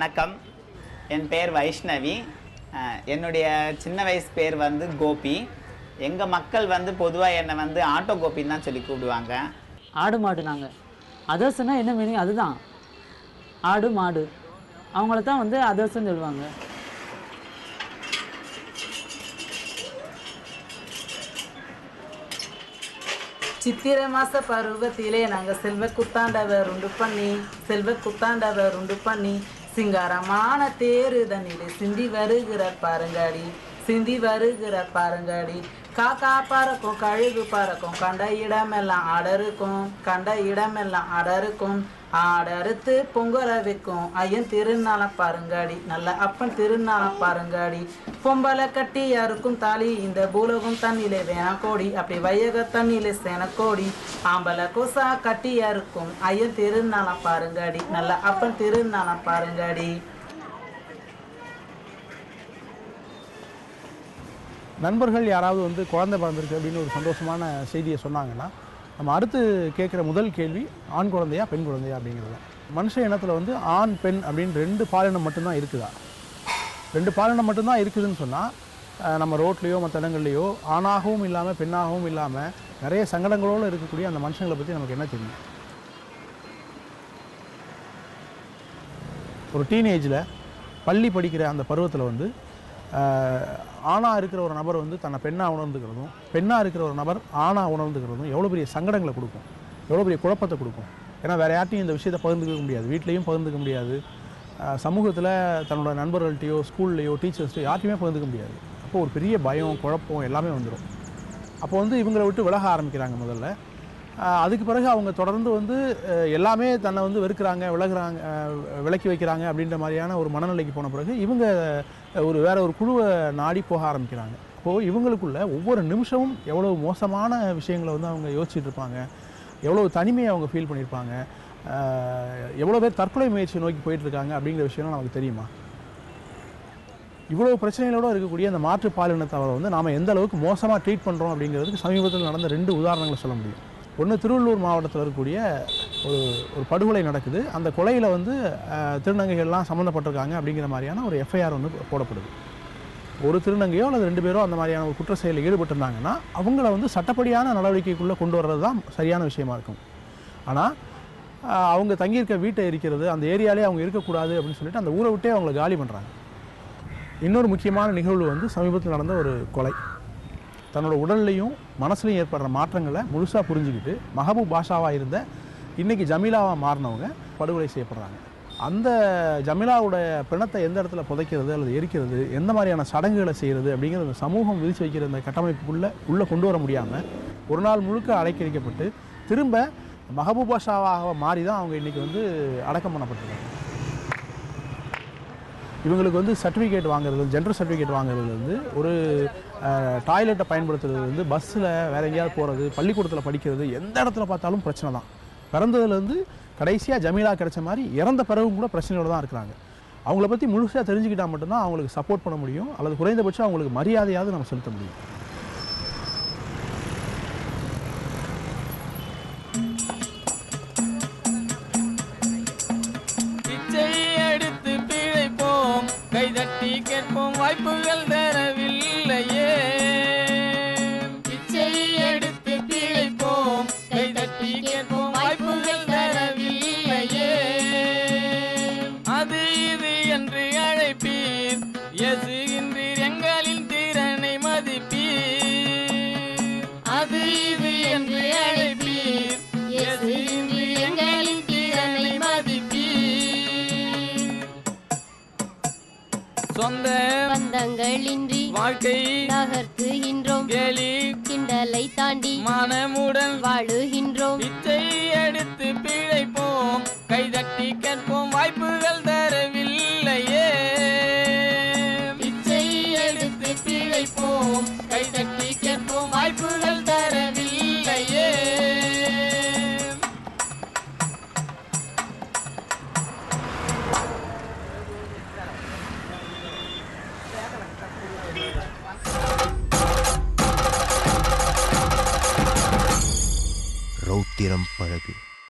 வணக்கம். என் பேர் வைஷ்ணவி. என்னுடைய சின்ன வயசு பேர் வந்து கோபி. எங்கள் மக்கள் வந்து பொதுவாக என்னை வந்து ஆட்டோ கோபின்னு தான் சொல்லி கூப்பிடுவாங்க. ஆடு மாடு நாங்கள் அதர்ஸ்னா என்ன மீனிங்? அதுதான் ஆடு மாடு, அவங்கள தான் வந்து அதர்ஸ்ன்னு சொல்லுவாங்க. சித்திரை மாச பருவத்திலே நாங்கள் செல்வ குத்தாண்டவர் உண்டு பண்ணி சிங்காரமான தேரு தண்ணிலே சிந்தி வருகிற பாருங்காடி காக்கா பறக்கும் கழுகு பறக்கும் கண்ட இடமெல்லாம் அடருக்கும் ஆடறுத்து பொங்கல வைக்கும் ஐயன் திருநாள பாருங்காடி, நல்ல அப்பன் திருநாள பாருங்காடி. பொம்பளை கட்டி யாருக்கும் தாலி இந்த பூலகம் தண்ணிலே வேணக்கோடி, அப்படி வையக தண்ணிலே சேனக்கோடி. ஆம்பளை கொசா கட்டி யாருக்கும் ஐயன் திருநாள பாருங்காடி, நல்ல அப்பன் திருநாள பாருங்காடி. நண்பர்கள் யாராவது வந்து குழந்தை பிறந்திருக்கு அப்படின்னு ஒரு சந்தோஷமான செய்தியை சொன்னாங்கன்னா நம்ம அடுத்து கேட்குற முதல் கேள்வி ஆண் குழந்தையா பெண் குழந்தையா அப்படிங்கிறது. மனுஷ இனத்தில் வந்து ஆண் பெண் அப்படின்னு 2 பாலினம் மட்டும்தான் இருக்குதா? 2 பாலினம் மட்டும்தான் இருக்குதுன்னு சொன்னால் நம்ம ரோட்லேயோ மற்ற இடங்கள்லையோ ஆணாகவும் இல்லாமல் பெண்ணாகவும் இல்லாமல் நிறைய சங்கடங்களோடு இருக்கக்கூடிய அந்த மனுஷங்களை பற்றி நமக்கு என்ன தெரியும்? ஒரு டீனேஜில் பள்ளி படிக்கிற அந்த பருவத்தில் வந்து ஆணாக இருக்கிற ஒரு நபர் வந்து தன்னை பெண்ணாக உணர்ந்துக்கிறதும் பெண்ணாக இருக்கிற ஒரு நபர் ஆணாக உணர்ந்துக்கிறதும் எவ்வளோ பெரிய சங்கடங்களை கொடுக்கும், எவ்வளோ பெரிய குழப்பத்தை கொடுக்கும். ஏன்னா வேறு யார்ட்டையும் இந்த விஷயத்தை பகிர்ந்துக்க முடியாது, வீட்லேயும் பகிர்ந்துக்க முடியாது, சமூகத்தில் தன்னோட நண்பர்கள்ட்டையோ ஸ்கூல்லையோ டீச்சர்ஸ்டையோ யார்ட்டையுமே பகிர்ந்துக்க முடியாது. அப்போது ஒரு பெரிய பயம் குழப்பம் எல்லாமே வந்துடும். அப்போ வந்து இவங்களை விட்டு விலக ஆரம்பிக்கிறாங்க முதல்ல. அதுக்கு பிறகு அவங்க தொடர்ந்து வந்து எல்லாமே தன்னை வந்து வெறுக்கிறாங்க, விலக்கி வைக்கிறாங்க அப்படின்ற மாதிரியான ஒரு மனநிலைக்கு போன பிறகு இவங்க வேற ஒரு குழுவை நாடி போக ஆரம்பிக்கிறாங்க. அப்போது இவங்களுக்குள்ள ஒவ்வொரு நிமிஷமும் எவ்வளோ மோசமான விஷயங்களை வந்து அவங்க யோசிச்சுட்டு இருப்பாங்க, எவ்வளோ தனிமையை அவங்க ஃபீல் பண்ணியிருப்பாங்க, எவ்வளோ பேர் தற்கொலை முயற்சி நோக்கி போயிட்டுருக்காங்க அப்படிங்கிற விஷயம்லாம் நமக்கு தெரியுமா? இவ்வளோ பிரச்சனைகளோடு இருக்கக்கூடிய அந்த மாற்று பாலினத்தவரை வந்து நாம் எந்த அளவுக்கு மோசமாக ட்ரீட் பண்ணுறோம் அப்படிங்கிறதுக்கு சமீபத்தில் நடந்த 2 உதாரணங்களை சொல்ல முடியும். ஒன்று, திருவள்ளூர் மாவட்டத்தில் இருக்கக்கூடிய ஒரு படுகொலை நடக்குது. அந்த கொலையில் வந்து திருநங்கைகள்லாம் சம்மந்தப்பட்டிருக்காங்க அப்படிங்கிற மாதிரியான ஒரு எஃப்ஐஆர் வந்து போடப்படுது. ஒரு திருநங்கையோ அல்லது 2 பேரோ அந்த மாதிரியான ஒரு குற்ற செயலில் ஈடுபட்டிருந்தாங்கன்னா அவங்கள வந்து சட்டப்படியான நடவடிக்கைக்குள்ளே கொண்டு வர்றது தான் சரியான விஷயமா இருக்கும். ஆனால் அவங்க தங்கியிருக்க வீட்டை இருக்கிறது, அந்த ஏரியாலே அவங்க இருக்கக்கூடாது அப்படின்னு சொல்லிட்டு அந்த ஊரை விட்டே அவங்கள காலி பண்ணுறாங்க. இன்னொரு முக்கியமான நிகழ்வு வந்து சமீபத்தில் நடந்த ஒரு கொலை. தன்னோட உடல்லையும் மனசுலையும் ஏற்படுற மாற்றங்களை முழுசாக புரிஞ்சுக்கிட்டு மஹபூப் பாஷாவாக இருந்த இன்றைக்கி ஜமீலாவாக மாறினவங்க படுகொலை செய்யப்படுறாங்க. அந்த ஜமீலாவோட பிணத்தை எந்த இடத்துல புதைக்கிறது அல்லது எரிக்கிறது, எந்த மாதிரியான சடங்குகளை செய்கிறது அப்படிங்கிற அந்த சமூகம் விதித்து வைக்கிற இந்த கட்டமைப்புக்குள்ளே கொண்டு வர முடியாமல் ஒரு நாள் முழுக்க அடைக்கழிக்கப்பட்டு திரும்ப மஹபூப் பாஷாவாக மாறி தான் அவங்க இன்றைக்கி வந்து அடக்கம் பண்ணப்பட்டிருக்காங்க. இவங்களுக்கு வந்து சர்டிஃபிகேட் வாங்குறது, ஜெண்டர் சர்டிஃபிகேட் வாங்குறதுலேருந்து ஒரு டாய்லெட்டை பயன்படுத்துறதுலேருந்து பஸ்ஸில் வேறு எங்கேயாவது போகிறது, பள்ளிக்கூடத்தில் படிக்கிறது, எந்த இடத்துல பார்த்தாலும் பிரச்சனை தான். பிறந்ததுலேருந்து கடைசியாக ஜமீலா கிடைச்ச மாதிரி இறந்த பிறகும் கூட பிரச்சனையோடு தான் இருக்கிறாங்க. அவங்கள பற்றி முழுசாக தெரிஞ்சுக்கிட்டால் மட்டும்தான் அவங்களுக்கு சப்போர்ட் பண்ண முடியும், அல்லது குறைந்தபட்சம் அவங்களுக்கு மரியாதையாவது நம்ம செலுத்த முடியும். கைதட்டி கேட்போம் வாய்ப்புகள் தரவில்லையே, பிச்சை எடுத்து பிழைப்போம், கைதட்டி கேட்போம் வாய்ப்புகள் தரவில்லையே. அது இது என்று அழைப்பீர், எசுகின்றீர் எங்களின் திறனை மதிப்பீர். அது இது என்று அழைப்பீர், எசுகின்றீர் எங்களின் திறனை மதிப்பீர். சொந்த பந்தங்களின்றி வாழ்க்கை நகர்த்துகின்றோம், கேலி கிண்டலை தாண்டி மனமுடன் வாழுகின்றோம். பிச்சை எடுத்து பிழைப்போம், கைதட்டி கேட்போம் வாய்ப்புகள் தரவில்லையே. பிச்சை எடுத்து பிழைப்போம், கைதட்டி கேட்போம் வாய்ப்புகள் தரவில்லையே. ரௌத்திரம் பழகு.